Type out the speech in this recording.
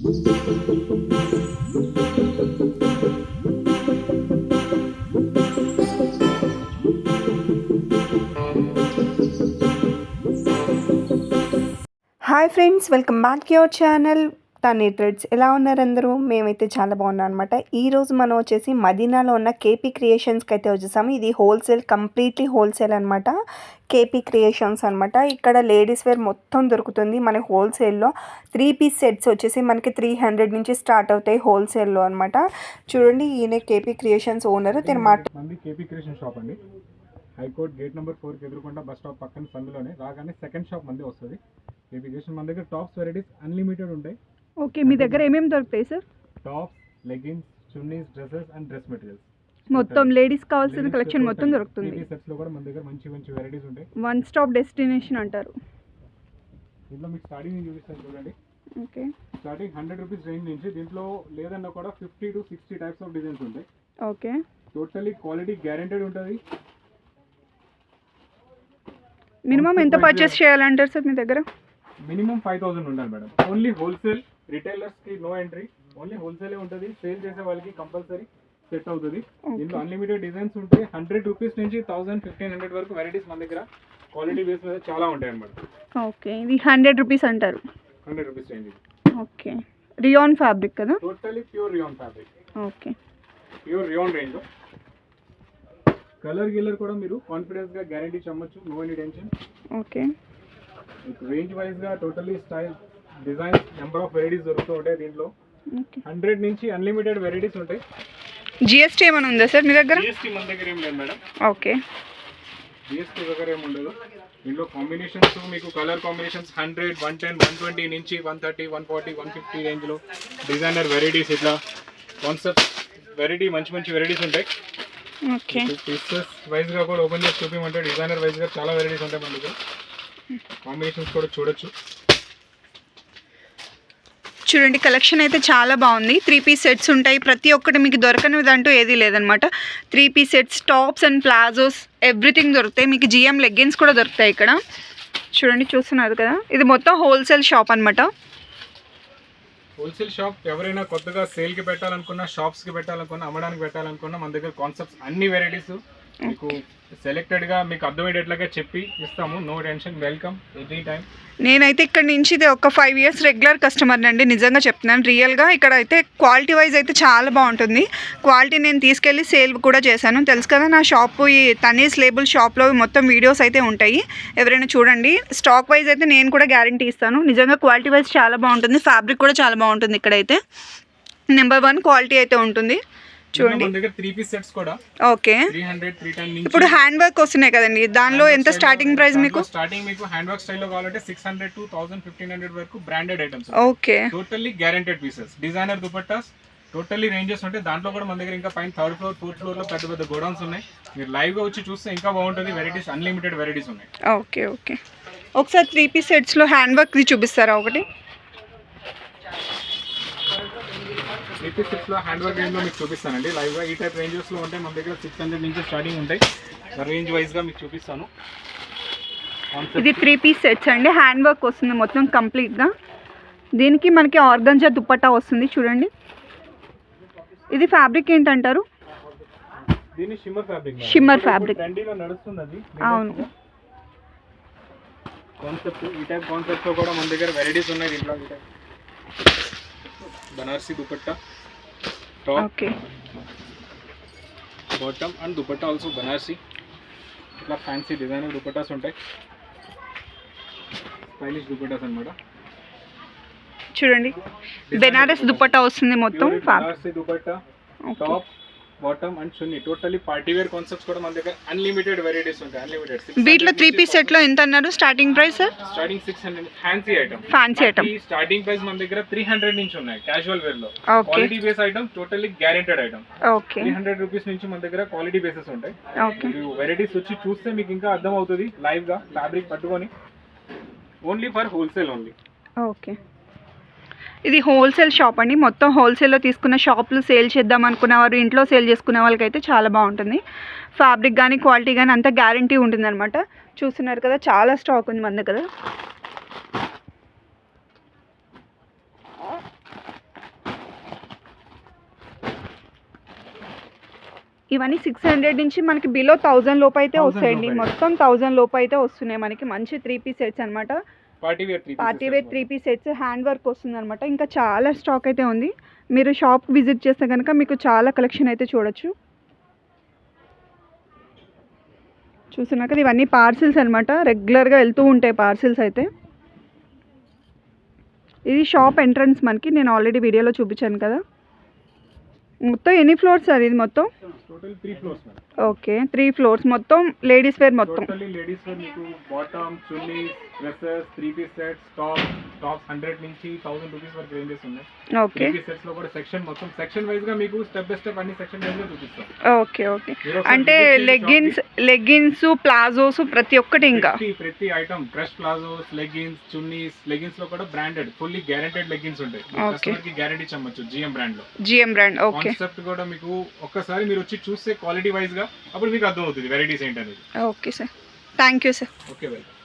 Hi friends, welcome back to your channel Tani Threads. ఎలా ఉన్నారు అందరూ? మేమైతే చాలా బాగున్నాం అనమాట. ఈరోజు మనం వచ్చేసి మదీనాలో ఉన్న కేపీ క్రియేషన్స్కి అయితే వచ్చేసాము. ఇది హోల్సేల్, కంప్లీట్లీ హోల్సేల్ అనమాట. కేపీ క్రియేషన్స్ అనమాట. ఇక్కడ లేడీస్ వేర్ మొత్తం దొరుకుతుంది మన హోల్సేల్లో. 3 పీస్ సెట్స్ వచ్చేసి మనకి 300 నుంచి స్టార్ట్ అవుతాయి హోల్సేల్లో అనమాట. చూడండి, ఈయన KP creations owner. KP creation shop అండి. హైకోర్ట్ గేట్ నెంబర్ 4కి ఎదురుకుండా బస్ స్టాప్ పక్కన సందులోనే రాగానే సెకండ్ షాప్ మంది వస్తుంది. కేపీ క్రియేషన్ మన దగ్గర టాప్స్ వెరైటీస్ అన్లిమిటెడ్ ఉంటాయి. ఓకే, మీ దగ్గర ఏమేమి దొరుకుతాయి sir? Tops, leggings, chunnis, dresses and dress materials మొత్తం లేడీస్ కావాల్సిన కలెక్షన్ మొత్తం దొరుకుతుంది. ఈ సెట్స్ లో కూడా మన దగ్గర మంచి మంచి వెరైటీస్ ఉంటాయి. వన్ స్టాప్ డెస్టినేషన్ అంటారు. దీంట్లో మీకు స్టార్టింగ్ చూపిస్తాను చూడండి. ఓకే, స్టార్టింగ్ 100 రూపీస్ రేంజ్ నుంచి దీంట్లో లేదన్నా కూడా 50 to 60 టైప్స్ ఆఫ్ డిజైన్స్ ఉంటాయి. ఓకే, టోటల్లీ క్వాలిటీ గ్యారెంటెడ్ ఉంటుంది. మినిమం ఎంత పర్చేస్ చేయాలంటారు సార్ మీ దగ్గర? మినిమం 5000 ఉండాలి మేడం. ఓన్లీ హోల్సేల్, రిటైలర్స్కి నో ఎంట్రీ. ఓన్లీ హోల్సేలే ఉంటుంది. సేల్ చేసే వాళ్ళకి కంపల్సరీ సెట్ అవుతుంది. దీంట్లో అన్లిమిటెడ్ డిజైన్స్ ఉంటాయి. 100 రూపీస్ నుంచి 1000-1500 వరకు వెరైటీస్ మన దగ్గర క్వాలిటీ బేస్ మీద చాలా ఉంటాయి అన్నమాట. ఓకే, ఇది 100 రూపీస్ అంటారు. 100 rupees range. Okay, rayon fabric కదా? Totally pure rayon fabric. Okay, pure rayon range. Colour గిల్లర్ కూడా మీరు కాన్ఫిడెన్స్ గా గ్యారంటీ చెప్పొచ్చు. No any tension. Okay, range wise గా totally style, designs, number of varieties దొరుకుతూ ఉంటాయి దీంట్లో. 100 నుంచి అన్లిమిటెడ్ వెరైటీస్ ఉంటాయి. జిఎస్టీ ఏమైనా ఉందా సార్ మీ దగ్గర? జిఎస్టీ మన దగ్గర ఏం లేదు మేడం. ఓకే, జిఎస్టీ దగ్గర ఏమి ఉండదు. దీంట్లో కాంబినేషన్స్ మీకు కలర్ కాంబినేషన్స్ 100, 110, 120 నుంచి 130, 140, 150 రేంజ్లో డిజైనర్ వెరైటీస్, ఇట్లా కాన్సెప్ట్ వెరైటీ మంచి మంచి వెరైటీస్ ఉంటాయి. ఓకే, పీసెస్ వైజ్గా కూడా ఓపెన్ చేసి చూపించమంటే డిజైనర్ వైజ్గా చాలా వెరైటీస్ ఉంటాయి మన దగ్గర. కాంబినేషన్స్ కూడా చూడొచ్చు. చూడండి, కలెక్షన్ అయితే చాలా బాగుంది. 3 పీస్ సెట్స్ ఉంటాయి. ప్రతి ఒక్కటి మీకు దొరకనిది అంటూ ఏదీ లేదనమాట. 3 piece sets, tops and palazzos, everything దొరుకుతాయి. మీకు జిఎం లెగ్గిన్స్ కూడా దొరుకుతాయి ఇక్కడ. చూడండి, చూస్తున్నారు కదా, ఇది మొత్తం హోల్సేల్ షాప్ అనమాట. Wholesale shop. ఎవరైనా కొత్తగా సేల్కి పెట్టాలనుకున్నా, షాప్స్కి పెట్టాలనుకున్నా, అమ్మడానికి పెట్టాలనుకున్నా మన దగ్గర కాన్సెప్ట్స్ అన్ని వెరైటీస్ మీకు సెలెక్టెడ్గా మీకు అర్థమయ్యేట్లాగా చెప్పి ఇస్తాము. No tension, welcome any time. నేనైతే ఇక్కడ నుంచి ఇది ఒక 5 years రెగ్యులర్ కస్టమర్ అండి. నిజంగా చెప్తున్నాను, రియల్గా ఇక్కడ అయితే క్వాలిటీ వైజ్ అయితే చాలా బాగుంటుంది. క్వాలిటీ నేను తీసుకెళ్ళి సేల్ కూడా చేశాను. తెలుసు కదా నా షాపు, ఈ తనీస్ లేబుల్ షాప్లో మొత్తం వీడియోస్ అయితే ఉంటాయి. ఎవరైనా చూడండి. స్టాక్ వైజ్ అయితే నేను కూడా గ్యారంటీ ఇస్తాను. నిజంగా క్వాలిటీ వైజ్ చాలా బాగుంటుంది. ఫ్యాబ్రిక్ కూడా చాలా బాగుంటుంది. ఇక్కడైతే నెంబర్ 1 క్వాలిటీ అయితే ఉంటుంది. చూడండి, 3 పీస్ సెట్స్ కూడా. ఓకే, 300, 310 నుంచి. ఇప్పుడు హ్యాండ్ వర్క్ వస్తున్నాయి కదండి, దానిలో ఎంత స్టార్టింగ్ ప్రైస్ మీకు? స్టార్టింగ్ మీకు హ్యాండ్ వర్క్ స్టైల్లో కావాలంటే 600 to 1500 వరకు branded items. Okay, totally guaranteed pieces. Designer dupattas totally ranges ఉంటాయి. దాంట్లో కూడా మన దగ్గర ఇంకా పైన 3rd floor, 4th floor లో పెద్ద పెద్ద గోడౌన్స్ ఉన్నాయి. మీరు లైవ్ గా వచ్చి చూస్తే ఇంకా బాగుంటుంది. వెరైటీస్ అన్లిమిటెడ్ వెరైటీస్ ఉన్నాయి. ఓకే, ఓకే, ఒకసారి 3 పీస్ సెట్స్లో హ్యాండ్ వర్క్ది చూపిస్తారా ఒకటి? 3 పీస్ సెట్స్లో హ్యాండ్ వర్క్ రేంజ్లో మీకు చూపిస్తానండి లైవ్గా. ఈ టైప్ రేంజెస్లో ఉంటాయి మన దగ్గర. 600 నుంచి స్టార్టింగ్ ఉంటాయి. రేంజ్ వైజ్గా మీకు చూపిస్తాను. ఇది 3 పీస్ సెట్స్ అండి. హ్యాండ్ వర్క్ వస్తుంది మొత్తం కంప్లీట్గా. దీనికి మనకి ఆర్గంజా దుపట్టా వస్తుంది. చూడండి, ఇది ఫ్యాబ్రిక్ ఏంటంటారు? దీన్ని షిమ్మర్ ఫ్యాబ్రిక్. షిమ్మర్ ఫ్యాబ్రిక్ ట్రెండీలో నడుస్తుంది. అవును, కాన్సెప్ట్. ఈ టైప్ కాన్సెప్ట్తో కూడా మన దగ్గర వెరైటీస్ ఉన్నాయి. దీంట్లో Banarasi dupatta, top, okay, bottom and dupatta also Banarasi. ఇట్లా ఫ్యాన్సీ డిజైనర్ దుపట్టాస్ ఉంటాయి. స్టైలిష్ దుపట్టాస్ అన్నమాట. చూడండి, బెనారస్ దుపట్టా వస్తుంది మొత్తం. Banarasi dupatta, top, bottom and chunni. Totally party wear concepts కూడా మన దగ్గర అన్లిమిటెడ్ వెరైటీస్ ఉంటాయి. అన్లిమిటెడ్. వీటిలో 3 పీస్ సెట్లో ఎంత అన్నారు starting price sir? Starting 600. Fancy item. Fancy item starting price మన దగ్గర 300 నుంచి ఉన్నాయి. క్యాజువల్ వేర్ లో quality base item, totally guaranteed item. Okay, 300 rupees నుంచి మన దగ్గర క్వాలిటీ బేసెస్ ఉంటాయి. ఓకే, మీరు వెరైటీస్ వచ్చి చూస్తే మీకు ఇంకా అర్థం అవుతుంది లైవ్ గా. ఫ్యాబ్రిక్ పట్టుకొని only for wholesale only. Okay, ఇది హోల్సేల్ షాప్ అండి. మొత్తం హోల్సేల్లో తీసుకున్న షాపులు సేల్ చేద్దాం అనుకునే వారు, ఇంట్లో సేల్ చేసుకునే వాళ్ళకైతే చాలా బాగుంటుంది. ఫ్యాబ్రిక్ కానీ క్వాలిటీ కానీ అంతా గ్యారంటీ ఉంటుంది అనమాట. చూస్తున్నారు కదా, చాలా స్టాక్ ఉంది మన దగ్గర. ఇవన్నీ 600 నుంచి మనకి బిలో 1000 లోపు అయితే 1000 వస్తాయండి. లోపు. మొత్తం 1000 లోపు అయితే వస్తున్నాయి మనకి. మంచి 3 పీస్ సెట్స్ అనమాట. Party wear 3 piece sets hand work వస్తుంది అనమాట. ఇంకా చాలా స్టాక్ అయితే ఉంది. మీరు షాప్ విజిట్ చేస్తే కనుక మీకు చాలా కలెక్షన్ అయితే చూడొచ్చు. చూస్తున్నా కదా, ఇవన్నీ పార్సిల్స్ అనమాట. రెగ్యులర్గా వెళ్తూ ఉంటాయి పార్సిల్స్ అయితే. ఇది షాప్ ఎంట్రన్స్ మనకి. నేను ఆల్రెడీ వీడియోలో చూపించాను కదా. మొత్తం ఎన్ని ఫ్లోర్స్ సార్ ఇది మొత్తం? Total 3 floors madam. Okay, 3 floors మొత్తం లేడీస్ వేర్ మొత్తం. టోటల్లీ లేడీస్ వేర్ మీకు bottom, chunnis, dresses, 3 piece sets, tops 100 నుంచి 1000 రూపీస్ వరకు రేంజెస్ ఉన్నాయి. ఓకే 3 పీస్ సెట్స్ లో కూడా సెక్షన్ మొత్తం సెక్షన్ వైజ్ గా మీకు స్టెప్ బై స్టెప్ అన్ని సెక్షన్ వైజ్ గా చూపిస్తాం. Okay okay. అంటే లెగ్గిన్స్ ప్లాజోస్ ప్రతి ఒక్కటి ఇంకా ప్రతి item crush palazzos, leggings, chunnis, leggings లో కూడా బ్రాండెడ్ ఫుల్లీ గ్యారెంటెడ్ లెగ్గిన్స్ ఉంటాయి. కస్టమర్ కి గ్యారెంటీ ఇచ్చవచ్చు జిఎం బ్రాండ్ లో. GM brand. ఓకే. కాన్సెప్ట్ కూడా మీకు ఒక్కసారి మీరు వచ్చి చూస్తే క్వాలిటీ వైజ్ గా అప్పుడు మీకు అర్థం అవుతుంది వెరైటీస్ ఏంటనేది. Okay sir, thank you sir. Okay welcome.